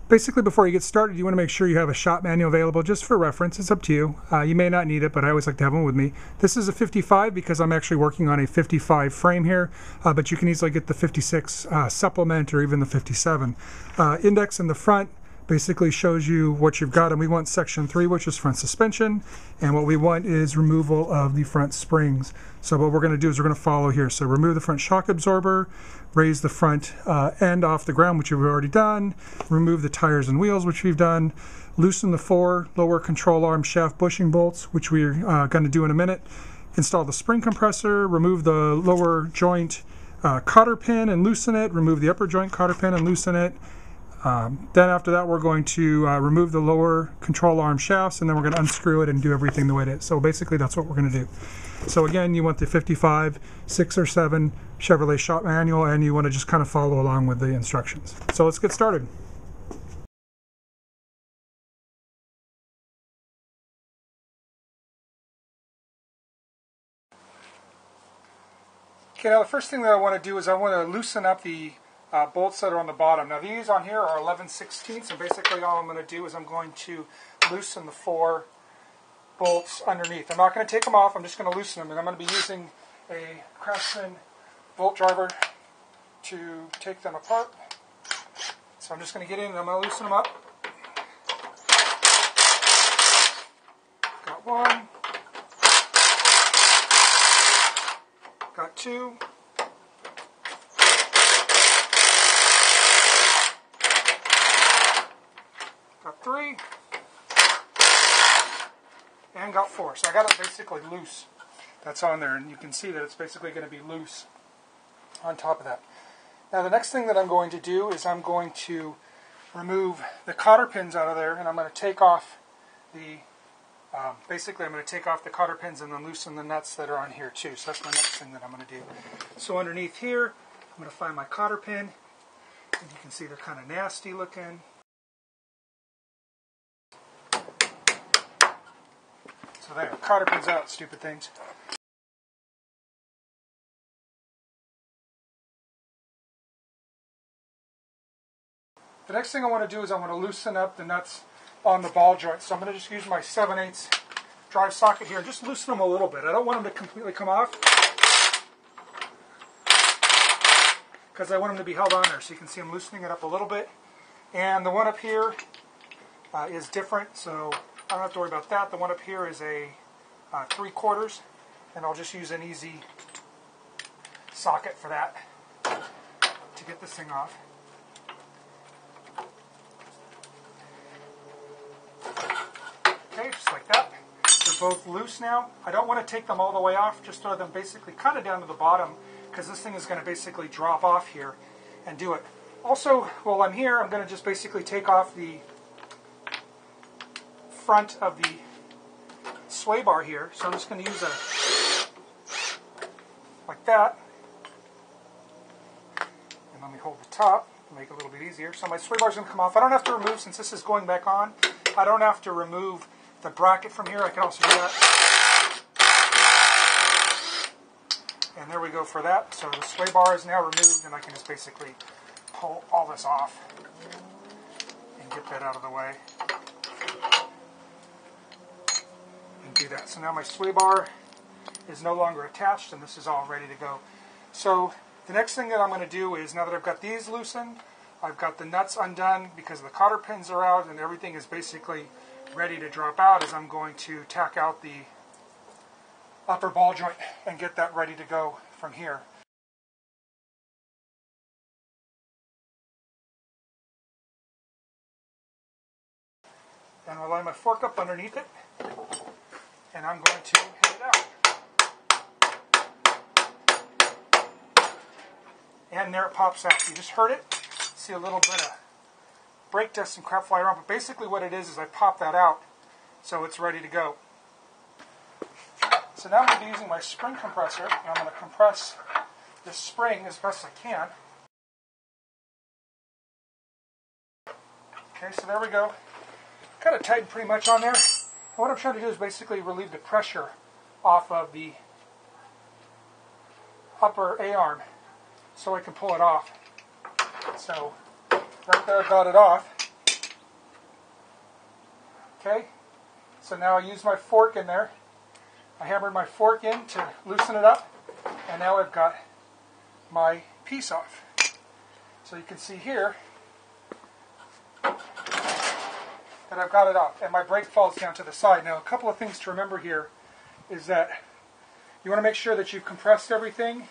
Basically, before you get started, you want to make sure you have a shop manual available just for reference. It's up to you. You may not need it, but I always like to have one with me. This is a 55 because I'm actually working on a 55 frame here, but you can easily get the 56 supplement or even the 57. Index in the front basically shows you what you've got, and we want section 3, which is front suspension, and what we want is removal of the front springs. So what we're going to do is we're going to follow here. So remove the front shock absorber, raise the front end off the ground, which we've already done, remove the tires and wheels, which we've done, loosen the 4 lower control arm shaft bushing bolts, which we're going to do in a minute, install the spring compressor, remove the lower joint cotter pin and loosen it, remove the upper joint cotter pin and loosen it. Then after that, we're going to remove the lower control arm shafts, and then we're going to unscrew it and do everything the way it is. So basically that's what we're going to do. So again, you want the 55, 6 or 7 Chevrolet shop manual, and you want to just kind of follow along with the instructions. So let's get started. Okay, now the first thing that I want to do is I want to loosen up the bolts that are on the bottom. Now these on here are 11/16, and basically all I'm going to do is I'm going to loosen the 4 bolts underneath. I'm not going to take them off, I'm just going to loosen them, and I'm going to be using a Craftsman bolt driver to take them apart. So I'm just going to get in and I'm going to loosen them up. Got 1. Got 2. Got 3, and got 4. So I got it basically loose. That's on there, and you can see that it's basically going to be loose on top of that. Now the next thing that I'm going to do is I'm going to remove the cotter pins out of there, and I'm going to take off the, basically I'm going to take off the cotter pins and then loosen the nuts that are on here too. So that's my next thing that I'm going to do. So underneath here, I'm going to find my cotter pin, and you can see they're kind of nasty looking. So there, cotter pins out, stupid things. The next thing I want to do is I want to loosen up the nuts on the ball joint. So I'm going to just use my 7/8 drive socket here and just loosen them a little bit. I don't want them to completely come off because I want them to be held on there. So you can see I'm loosening it up a little bit. And the one up here is different, so I don't have to worry about that. The one up here is a 3/4, and I'll just use an easy socket for that to get this thing off. Okay, just like that. They're both loose now. I don't want to take them all the way off, just throw them basically kind of down to the bottom, because this thing is going to basically drop off here and do it. Also, while I'm here, I'm going to just basically take off the front of the sway bar here. So I'm just going to use like that, and let me hold the top to make it a little bit easier. So my sway bar is going to come off. I don't have to remove, since this is going back on, I don't have to remove the bracket from here. I can also do that. And there we go for that. So the sway bar is now removed, and I can just basically pull all this off and get that out of the way. Do that. So now my sway bar is no longer attached, and this is all ready to go. So the next thing that I'm going to do is, now that I've got these loosened, I've got the nuts undone because the cotter pins are out and everything is basically ready to drop out, is I'm going to tack out the upper ball joint and get that ready to go from here. And I'll line my fork up underneath it, and I'm going to hit it out. And there it pops out. You just heard it. See a little bit of brake dust and crap fly around, but basically what it is I pop that out so it's ready to go. So now I'm going to be using my spring compressor, and I'm going to compress this spring as best I can. Okay, so there we go. Kind of tightened pretty much on there. And what I'm trying to do is basically relieve the pressure off of the upper A-arm so I can pull it off. So right there I got it off. Okay, so now I use my fork in there. I hammered my fork in to loosen it up, and now I've got my piece off. So you can see here that I've got it off, and my brake falls down to the side. Now, a couple of things to remember here is that you want to make sure that you've compressed everything,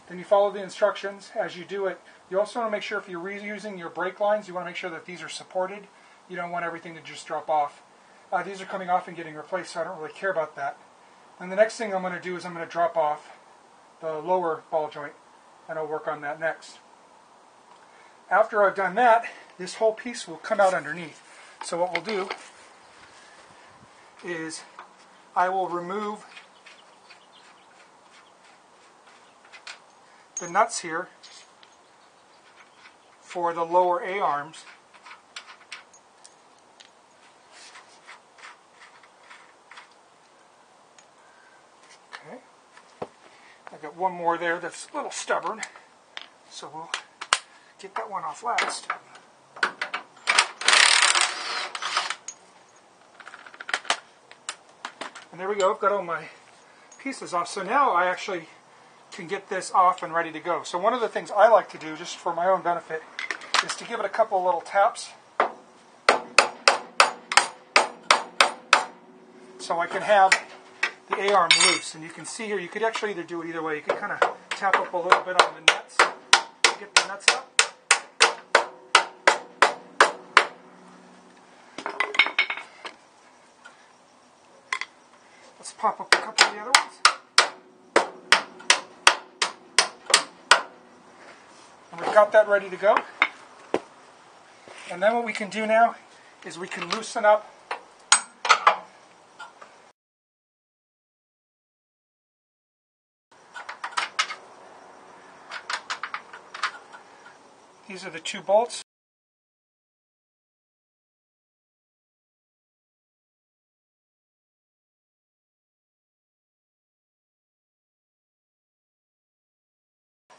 then you follow the instructions as you do it. You also want to make sure if you're reusing your brake lines, you want to make sure that these are supported. You don't want everything to just drop off. These are coming off and getting replaced, so I don't really care about that. And the next thing I'm going to do is I'm going to drop off the lower ball joint, and I'll work on that next. After I've done that, this whole piece will come out underneath. So what we'll do is I will remove the nuts here for the lower A-arms. Okay. I've got one more there that's a little stubborn, so we'll get that one off last. And there we go, I've got all my pieces off. So now I actually can get this off and ready to go. So one of the things I like to do, just for my own benefit, is to give it a couple of little taps so I can have the A-arm loose. And you can see here, you could actually either do it either way. You could kind of tap up a little bit on the nuts to get the nuts up. Let's pop up a couple of the other ones. And we've got that ready to go. And then what we can do now is we can loosen up these are the two bolts.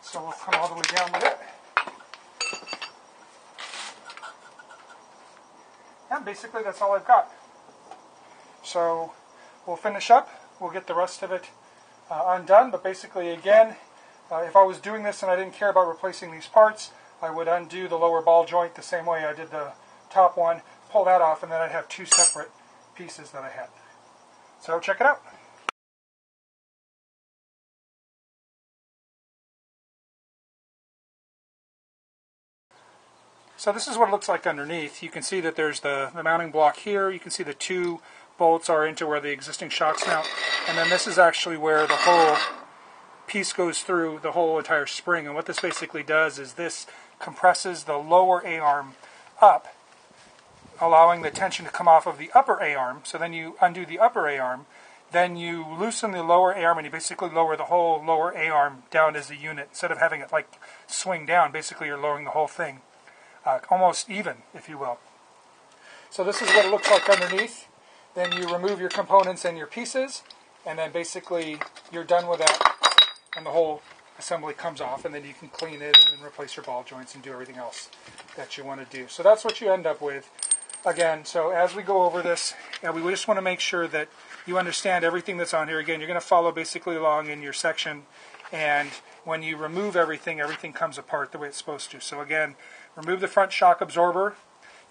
So we'll come all the way down with it. And basically that's all I've got. So we'll finish up. We'll get the rest of it undone. But basically, again, if I was doing this and I didn't care about replacing these parts, I would undo the lower ball joint the same way I did the top one, pull that off, and then I'd have two separate pieces that I had. So check it out. So this is what it looks like underneath. You can see that there's the mounting block here. You can see the two bolts are into where the existing shocks mount. And then this is actually where the whole piece goes through the whole entire spring. And what this basically does is this compresses the lower A-arm up, allowing the tension to come off of the upper A-arm. So then you undo the upper A-arm. Then you loosen the lower A-arm and you basically lower the whole lower A-arm down as a unit. Instead of having it like swing down, basically you're lowering the whole thing. Almost even, if you will. So this is what it looks like underneath. Then you remove your components and your pieces, and then basically you're done with that, and the whole assembly comes off, and then you can clean it and then replace your ball joints and do everything else that you want to do. So that's what you end up with. Again, so as we go over this, we just want to make sure that you understand everything that's on here. Again, you're going to follow basically along in your section, and when you remove everything, everything comes apart the way it's supposed to. So again, remove the front shock absorber.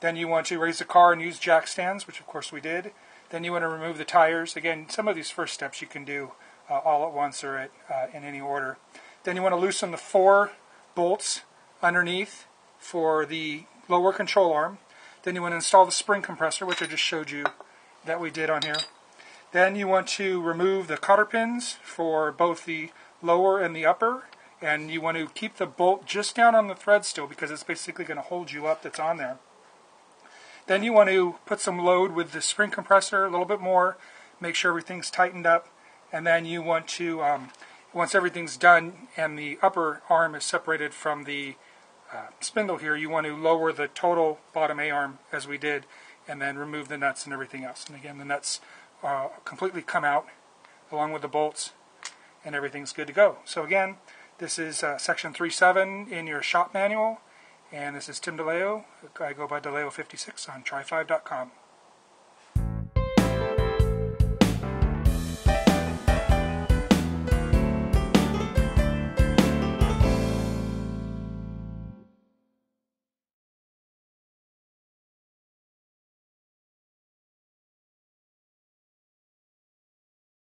Then you want to raise the car and use jack stands, which of course we did. Then you want to remove the tires. Again, some of these first steps you can do all at once or in any order. Then you want to loosen the 4 bolts underneath for the lower control arm. Then you want to install the spring compressor, which I just showed you that we did on here. Then you want to remove the cotter pins for both the lower and the upper. And you want to keep the bolt just down on the thread still because it's basically going to hold you up that's on there. Then you want to put some load with the spring compressor, a little bit more, make sure everything's tightened up. And then you want to, once everything's done and the upper arm is separated from the spindle here, you want to lower the total bottom A-arm as we did, and then remove the nuts and everything else. And again, the nuts completely come out along with the bolts, and everything's good to go. So again, this is section 3.7 in your shop manual, and this is Tim DeLeo. I go by DeLeo56 on try5.com.